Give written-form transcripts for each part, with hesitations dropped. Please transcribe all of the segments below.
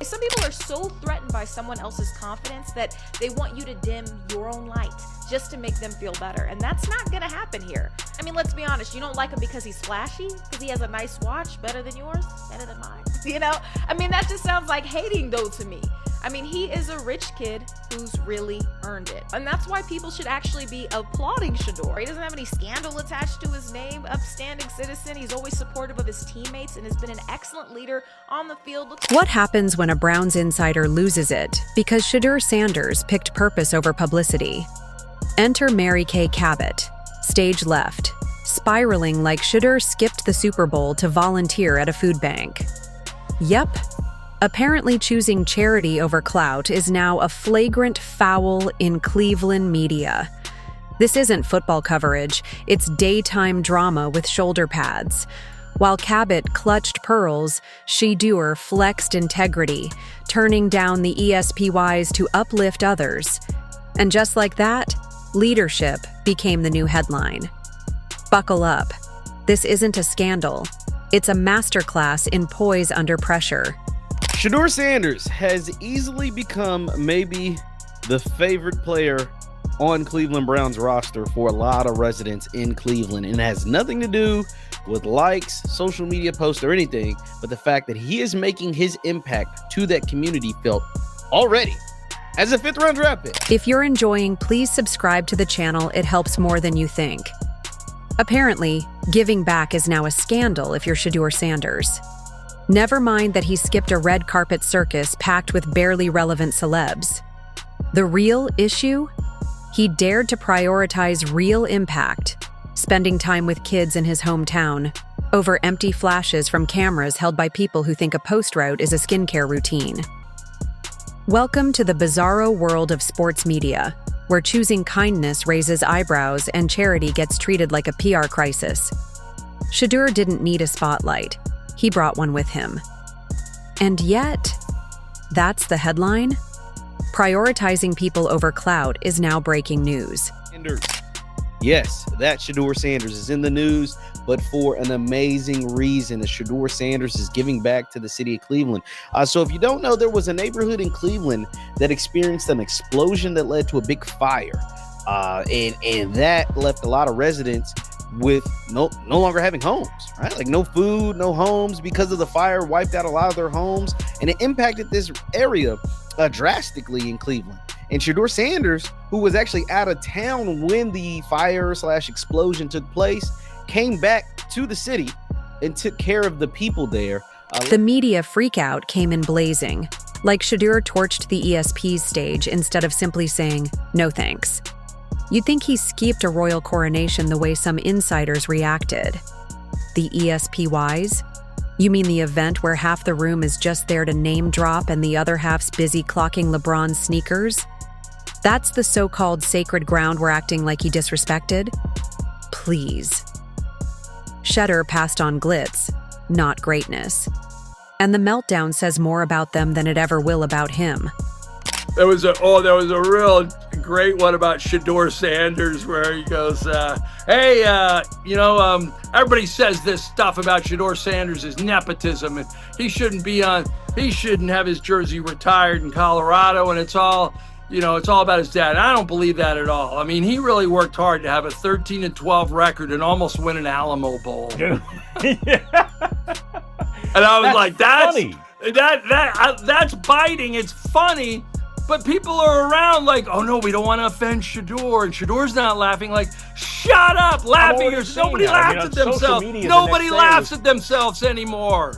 Some people are so threatened by someone else's confidence that they want you to dim your own light just to make them feel better. And that's not gonna happen here. I mean, let's be honest, you don't like him because he's flashy, because he has a nice watch, better than yours, better than mine. You know, I mean, that just sounds like hating though to me. I mean, he is a rich kid who's really earned it. And that's why people should actually be applauding Shedeur. He doesn't have any scandal attached to his name, upstanding citizen. He's always supportive of his teammates and has been an excellent leader on the field. What happens when a Browns insider loses it because Shedeur Sanders picked purpose over publicity? Enter Mary Kay Cabot, stage left, spiraling like Shedeur skipped the Super Bowl to volunteer at a food bank. Yep. Apparently choosing charity over clout is now a flagrant foul in Cleveland media. This isn't football coverage, it's daytime drama with shoulder pads. While Cabot clutched pearls, Shedeur flexed integrity, turning down the ESPYs to uplift others. And just like that, leadership became the new headline. Buckle up. This isn't a scandal. It's a masterclass in poise under pressure. Shedeur Sanders has easily become maybe the favorite player on Cleveland Browns roster for a lot of residents in Cleveland, and it has nothing to do with likes, social media posts, or anything, but the fact that he is making his impact to that community felt already as a 5th-round draft pick. If you're enjoying, please subscribe to the channel. It helps more than you think. Apparently, giving back is now a scandal if you're Shedeur Sanders. Never mind that he skipped a red carpet circus packed with barely relevant celebs. The real issue? He dared to prioritize real impact, spending time with kids in his hometown, over empty flashes from cameras held by people who think a post route is a skincare routine. Welcome to the bizarro world of sports media, where choosing kindness raises eyebrows and charity gets treated like a PR crisis. Shedeur didn't need a spotlight. He brought one with him. And yet, that's the headline? Prioritizing people over clout is now breaking news. Yes, that Shedeur Sanders is in the news, but for an amazing reason. Shedeur Sanders is giving back to the city of Cleveland. So if you don't know, there was a neighborhood in Cleveland that experienced an explosion that led to a big fire. And that left a lot of residents with no longer having homes, right? Like no food, no homes, because of the fire wiped out a lot of their homes, and it impacted this area drastically in Cleveland. And Shedeur Sanders, who was actually out of town when the fire/explosion took place, came back to the city and took care of the people there. The media freakout came in blazing, like Shedeur torched the ESPYs stage instead of simply saying, "No thanks." You'd think he skipped a royal coronation the way some insiders reacted. The ESPYs? You mean the event where half the room is just there to name drop and the other half's busy clocking LeBron's sneakers? That's the so-called sacred ground we're acting like he disrespected? Please. Shedeur passed on glitz, not greatness. And the meltdown says more about them than it ever will about him. There was a real great one about Shedeur Sanders where he goes, hey, everybody says this stuff about Shedeur Sanders is nepotism and he shouldn't have his jersey retired in Colorado, and it's all about his dad. I don't believe that at all. I mean, he really worked hard to have a 13-12 record and almost win an Alamo Bowl. Yeah. And I was like, funny. That's biting. It's funny. But people are around like, oh no, we don't want to offend Shedeur, and Shedeur's not laughing. Like, shut up, laughing. Nobody laughs at themselves. Nobody laughs at themselves anymore.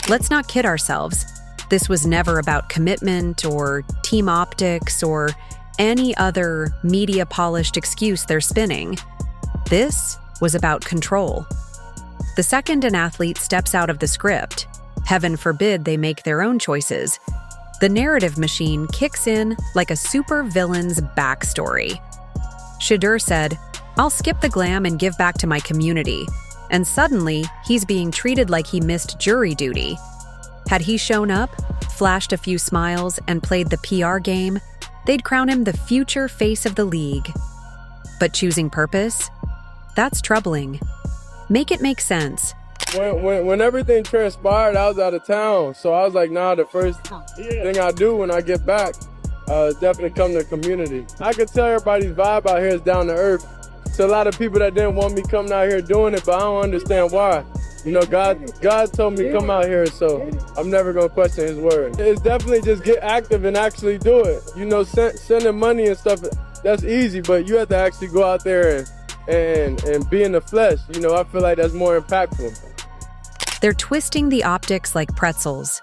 Let's not kid ourselves. This was never about commitment or team optics or any other media-polished excuse they're spinning. This was about control. The second an athlete steps out of the script, heaven forbid they make their own choices, the narrative machine kicks in like a super villain's backstory. Shedeur said, "I'll skip the glam and give back to my community." And suddenly, he's being treated like he missed jury duty. Had he shown up, flashed a few smiles, and played the PR game, they'd crown him the future face of the league. But choosing purpose? That's troubling. Make it make sense. When everything transpired, I was out of town. So I was like, nah, the first thing I do when I get back is definitely come to the community. I could tell everybody's vibe out here is down to earth. So a lot of people that didn't want me coming out here doing it, but I don't understand why. You know, God told me to come out here, so I'm never gonna question his word. It's definitely just get active and actually do it. You know, sending money and stuff, that's easy, but you have to actually go out there and be in the flesh. You know, I feel like that's more impactful. They're twisting the optics like pretzels.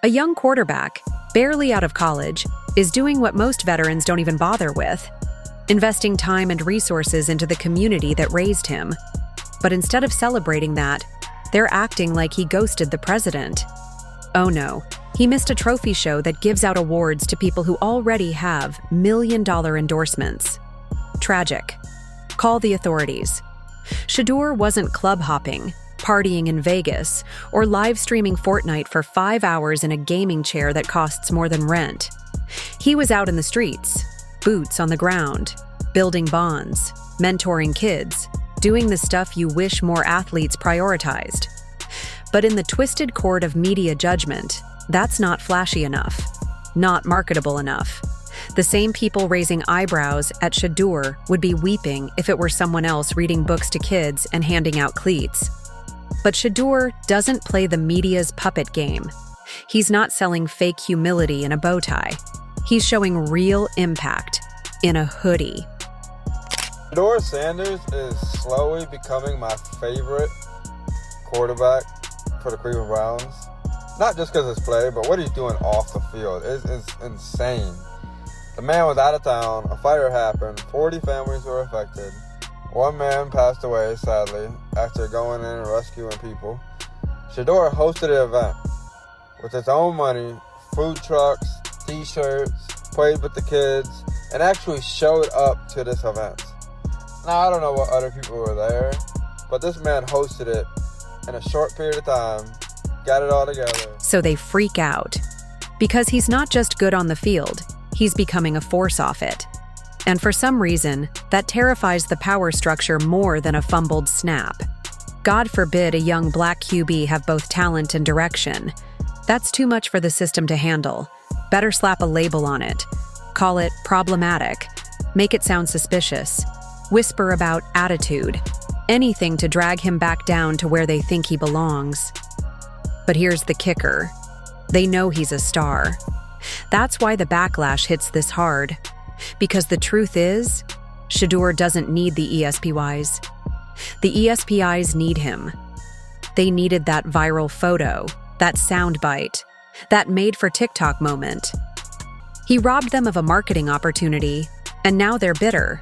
A young quarterback, barely out of college, is doing what most veterans don't even bother with, investing time and resources into the community that raised him. But instead of celebrating that, they're acting like he ghosted the president. Oh no, he missed a trophy show that gives out awards to people who already have million-dollar endorsements. Tragic. Call the authorities. Shedeur wasn't club hopping, partying in Vegas, or live streaming Fortnite for 5 hours in a gaming chair that costs more than rent. He was out in the streets, boots on the ground, building bonds, mentoring kids, doing the stuff you wish more athletes prioritized. But in the twisted court of media judgment, that's not flashy enough, not marketable enough. The same people raising eyebrows at Shedeur would be weeping if it were someone else reading books to kids and handing out cleats. But Shedeur doesn't play the media's puppet game. He's not selling fake humility in a bow tie. He's showing real impact in a hoodie. Shedeur Sanders is slowly becoming my favorite quarterback for the Cleveland Browns. Not just because of his play, but what he's doing off the field is insane. The man was out of town, a fire happened, 40 families were affected. One man passed away, sadly, after going in and rescuing people. Shedeur hosted an event with his own money, food trucks, t-shirts, played with the kids, and actually showed up to this event. Now, I don't know what other people were there, but this man hosted it in a short period of time, got it all together. So they freak out. Because he's not just good on the field, he's becoming a force off it. And for some reason, that terrifies the power structure more than a fumbled snap. God forbid a young black QB have both talent and direction. That's too much for the system to handle. Better slap a label on it. Call it problematic. Make it sound suspicious. Whisper about attitude. Anything to drag him back down to where they think he belongs. But here's the kicker. They know he's a star. That's why the backlash hits this hard. Because the truth is, Shedeur doesn't need the ESPYs. The ESPYs need him. They needed that viral photo, that soundbite, that made-for-TikTok moment. He robbed them of a marketing opportunity, and now they're bitter.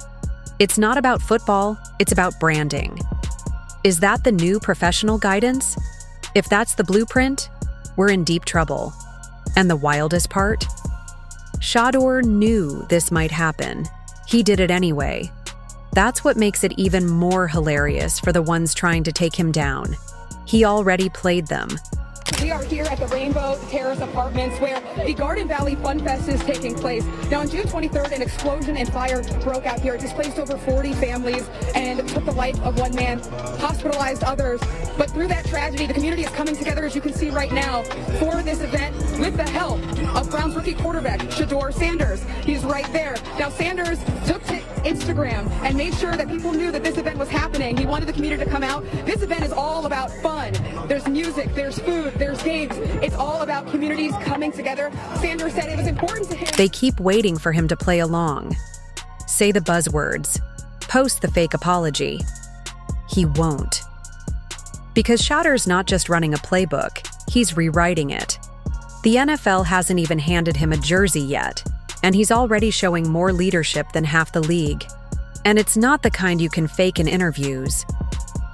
It's not about football, it's about branding. Is that the new professional guidance? If that's the blueprint, we're in deep trouble. And the wildest part? Shedeur knew this might happen. He did it anyway. That's what makes it even more hilarious for the ones trying to take him down. He already played them. We are here at the Rainbow Terrace Apartments where the Garden Valley Fun Fest is taking place. Now on June 23rd, an explosion and fire broke out here. It displaced over 40 families and took the life of one man, hospitalized others. But through that tragedy, the community is coming together, as you can see right now, for this event with the help of Browns rookie quarterback Shedeur Sanders. He's right there. Now Sanders took to Instagram and made sure that people knew that this event was happening. He wanted the community to come out. This event is all about fun. There's music, there's food, there's games. It's all about communities coming together. Sanders said it was important to him. They keep waiting for him to play along. Say the buzzwords. Post the fake apology. He won't. Because Shedeur's not just running a playbook, he's rewriting it. The NFL hasn't even handed him a jersey yet, and he's already showing more leadership than half the league. And it's not the kind you can fake in interviews.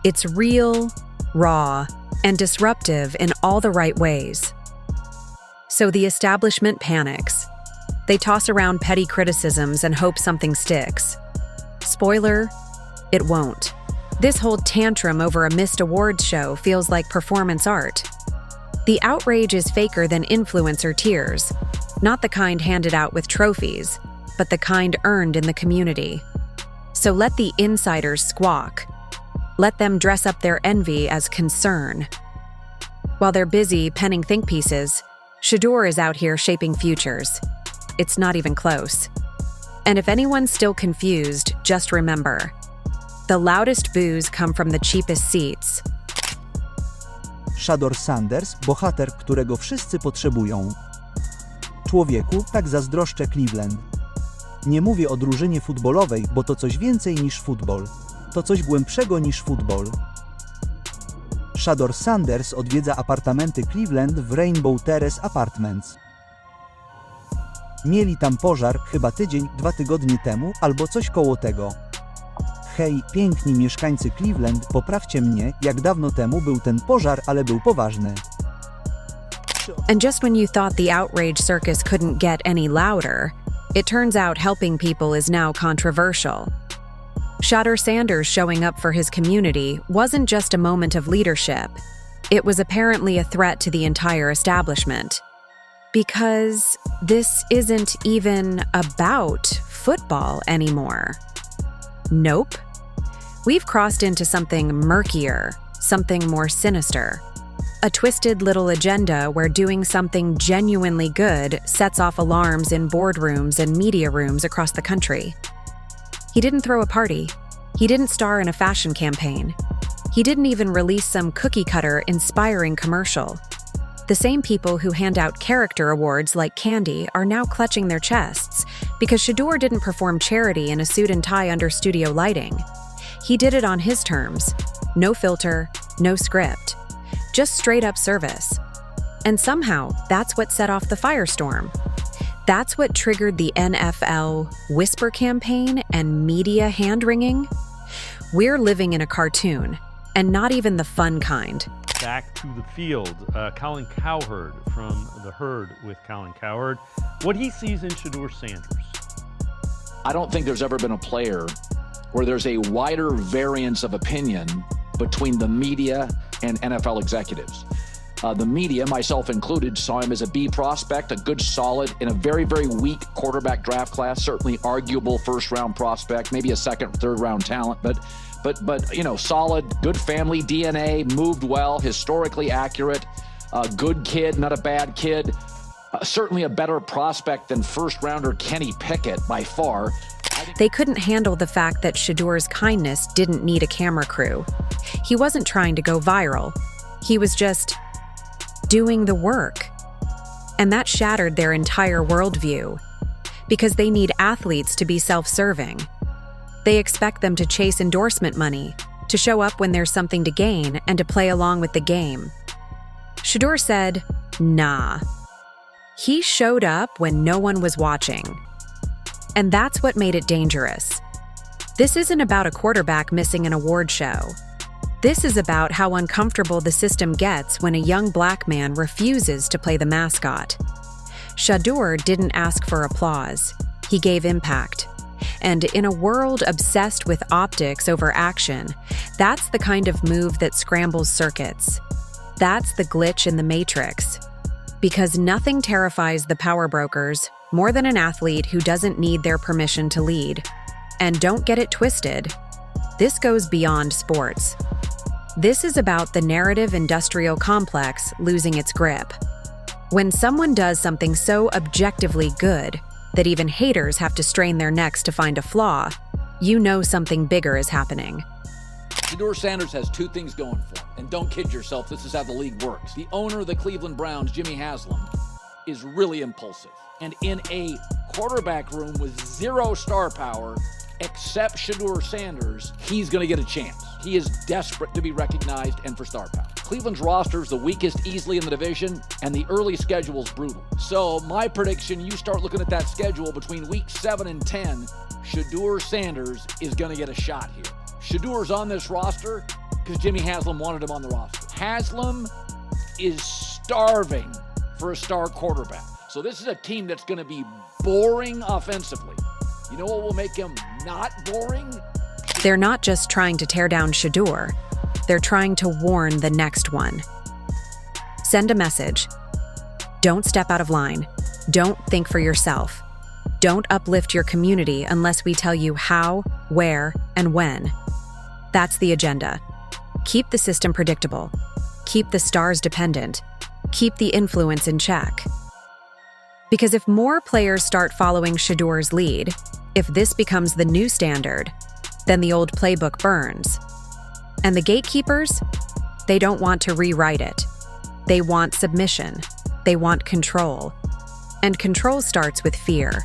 It's real, raw, and disruptive in all the right ways. So the establishment panics. They toss around petty criticisms and hope something sticks. Spoiler, it won't. This whole tantrum over a missed awards show feels like performance art. The outrage is faker than influencer tears, not the kind handed out with trophies, but the kind earned in the community. So let the insiders squawk. Let them dress up their envy as concern. While they're busy penning think pieces, Shedeur is out here shaping futures. It's not even close. And if anyone's still confused, just remember, the loudest boos come from the cheapest seats. Shedeur Sanders, bohater, którego wszyscy potrzebują. Człowieku, tak zazdroszczę Cleveland. Nie mówię o drużynie futbolowej, bo to coś więcej niż futbol. To coś głębszego niż futbol. Shedeur Sanders odwiedza apartamenty Cleveland w Rainbow Terrace Apartments. Mieli tam pożar chyba tydzień, 2 tygodnie temu, albo coś koło tego. Hej, piękni mieszkańcy Cleveland, poprawcie mnie, jak dawno temu był ten pożar, ale był poważny. And just when you thought the outrage circus couldn't get any louder, it turns out helping people is now controversial. Shedeur Sanders showing up for his community wasn't just a moment of leadership. It was apparently a threat to the entire establishment. Because this isn't even about football anymore. Nope. We've crossed into something murkier, something more sinister. A twisted little agenda where doing something genuinely good sets off alarms in boardrooms and media rooms across the country. He didn't throw a party. He didn't star in a fashion campaign. He didn't even release some cookie-cutter, inspiring commercial. The same people who hand out character awards like candy are now clutching their chests because Shedeur didn't perform charity in a suit and tie under studio lighting. He did it on his terms. No filter, no script. Just straight-up service. And somehow, that's what set off the firestorm. That's what triggered the NFL whisper campaign and media hand-wringing. We're living in a cartoon, and not even the fun kind. Back to the field, Colin Cowherd from The Herd with Colin Cowherd. What he sees in Shedeur Sanders. I don't think there's ever been a player where there's a wider variance of opinion between the media and NFL executives. The media, myself included, saw him as a B prospect, a good solid in a very, very weak quarterback draft class, certainly arguable first-round prospect, maybe a second, third-round talent, but you know, solid, good family DNA, moved well, historically accurate, good kid, not a bad kid, certainly a better prospect than first-rounder Kenny Pickett by far. They couldn't handle the fact that Shedeur's kindness didn't need a camera crew. He wasn't trying to go viral. He was just doing the work. And that shattered their entire worldview. Because they need athletes to be self-serving. They expect them to chase endorsement money, to show up when there's something to gain, and to play along with the game. Shedeur said, nah. He showed up when no one was watching. And that's what made it dangerous. This isn't about a quarterback missing an award show. This is about how uncomfortable the system gets when a young black man refuses to play the mascot. Shedeur didn't ask for applause. He gave impact. And in a world obsessed with optics over action, that's the kind of move that scrambles circuits. That's the glitch in the matrix. Because nothing terrifies the power brokers more than an athlete who doesn't need their permission to lead. And don't get it twisted. This goes beyond sports. This is about the narrative industrial complex losing its grip. When someone does something so objectively good that even haters have to strain their necks to find a flaw, you know something bigger is happening. Shedeur Sanders has two things going for him. And don't kid yourself, this is how the league works. The owner of the Cleveland Browns, Jimmy Haslam, is really impulsive. And in a quarterback room with zero star power, except Shedeur Sanders, he's going to get a chance. He is desperate to be recognized and for star power. Cleveland's roster is the weakest easily in the division, and the early schedule is brutal. So my prediction, you start looking at that schedule between weeks 7 and 10, Shedeur Sanders is going to get a shot here. Shedeur's on this roster because Jimmy Haslam wanted him on the roster. Haslam is starving for a star quarterback. So this is a team that's going to be boring offensively. You know what will make him not boring? They're not just trying to tear down Shedeur. They're trying to warn the next one. Send a message. Don't step out of line. Don't think for yourself. Don't uplift your community unless we tell you how, where, and when. That's the agenda. Keep the system predictable. Keep the stars dependent. Keep the influence in check. Because if more players start following Shedeur's lead, if this becomes the new standard, then the old playbook burns. And the gatekeepers, they don't want to rewrite it. They want submission. They want control. And control starts with fear.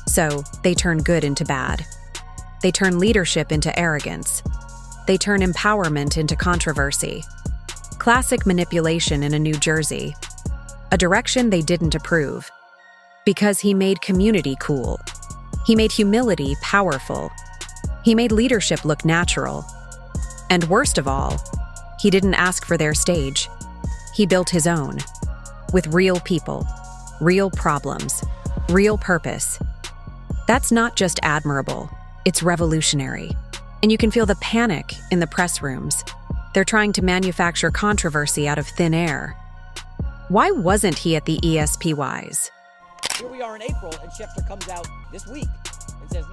So they turn good into bad. They turn leadership into arrogance. They turn empowerment into controversy. Classic manipulation in a New Jersey. A direction they didn't approve. Because he made community cool. He made humility powerful. He made leadership look natural. And worst of all, he didn't ask for their stage. He built his own. With real people, real problems, real purpose. That's not just admirable, it's revolutionary. And you can feel the panic in the press rooms. They're trying to manufacture controversy out of thin air. Why wasn't he at the ESPYs? Here we are in April, and Schefter comes out this week and says,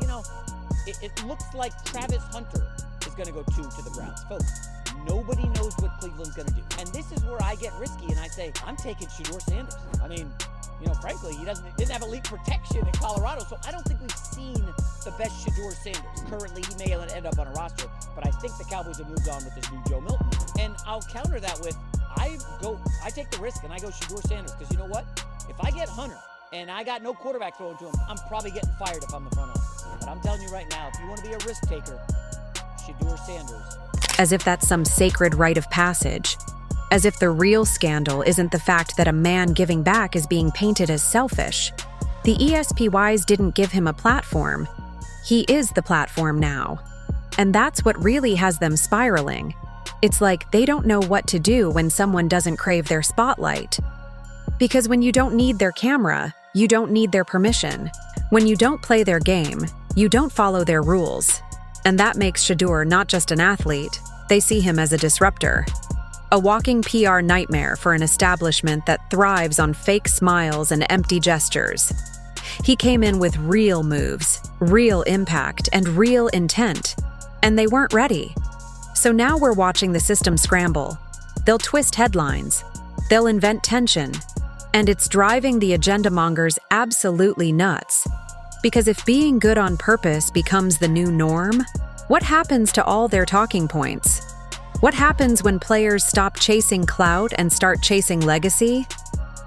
it looks like Travis Hunter is going to go to the Browns. Folks, nobody knows what Cleveland's going to do. And this is where I get risky, and I say, I'm taking Shedeur Sanders. I mean, frankly, he didn't have elite protection in Colorado, so I don't think we've seen the best Shedeur Sanders. Currently, he may end up on a roster, but I think the Cowboys have moved on with this new Joe Milton. And I'll counter that with, I take the risk and I go Shedeur Sanders, because you know what? If I get Hunter and I got no quarterback throwing to him, I'm probably getting fired if I'm the front office. But I'm telling you right now, if you want to be a risk taker, Shedeur Sanders. As if that's some sacred rite of passage. As if the real scandal isn't the fact that a man giving back is being painted as selfish. The ESPYs didn't give him a platform. He is the platform now. And that's what really has them spiraling. It's like they don't know what to do when someone doesn't crave their spotlight. Because when you don't need their camera, you don't need their permission. When you don't play their game, you don't follow their rules. And that makes Shedeur not just an athlete, they see him as a disruptor. A walking PR nightmare for an establishment that thrives on fake smiles and empty gestures. He came in with real moves, real impact, and real intent. And they weren't ready. So now we're watching the system scramble. They'll twist headlines. They'll invent tension. And it's driving the agenda mongers absolutely nuts. Because if being good on purpose becomes the new norm, what happens to all their talking points? What happens when players stop chasing clout and start chasing legacy?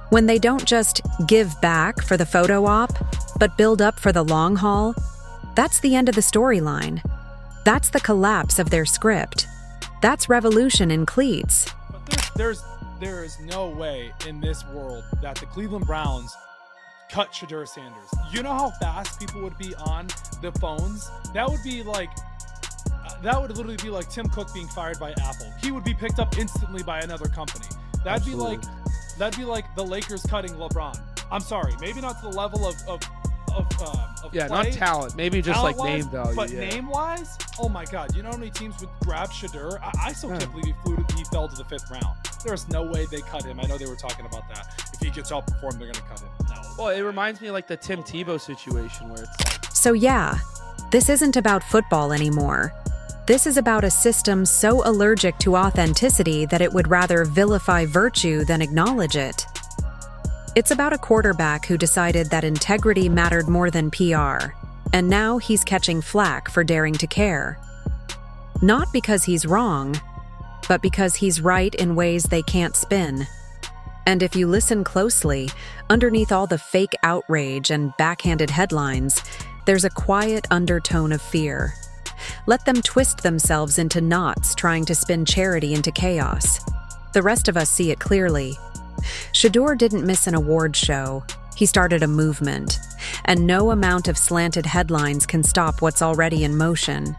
When they don't just give back for the photo op, but build up for the long haul? That's the end of the storyline. That's the collapse of their script. That's revolution in cleats. But there is no way in this world that the Cleveland Browns cut Shedeur Sanders. You know how fast people would be on the phones? That would literally be like Tim Cook being fired by Apple. He would be picked up instantly by another company. That'd be like the Lakers cutting LeBron. I'm sorry, maybe not to the level of yeah, play, not talent, maybe just like name value. But yeah. name-wise, oh my God, you know how many teams would grab Shedeur? I still can't believe he fell to the 5th round. There's no way they cut him. I know they were talking about that. If he gets outperformed, they're gonna cut him. No. Well, it reminds me of like the Tim Tebow situation where it's like. So yeah, this isn't about football anymore. This is about a system so allergic to authenticity that it would rather vilify virtue than acknowledge it. It's about a quarterback who decided that integrity mattered more than PR, and now he's catching flack for daring to care. Not because he's wrong, but because he's right in ways they can't spin. And if you listen closely, underneath all the fake outrage and backhanded headlines, there's a quiet undertone of fear. Let them twist themselves into knots trying to spin charity into chaos. The rest of us see it clearly. Shedeur didn't miss an award show. He started a movement. And no amount of slanted headlines can stop what's already in motion.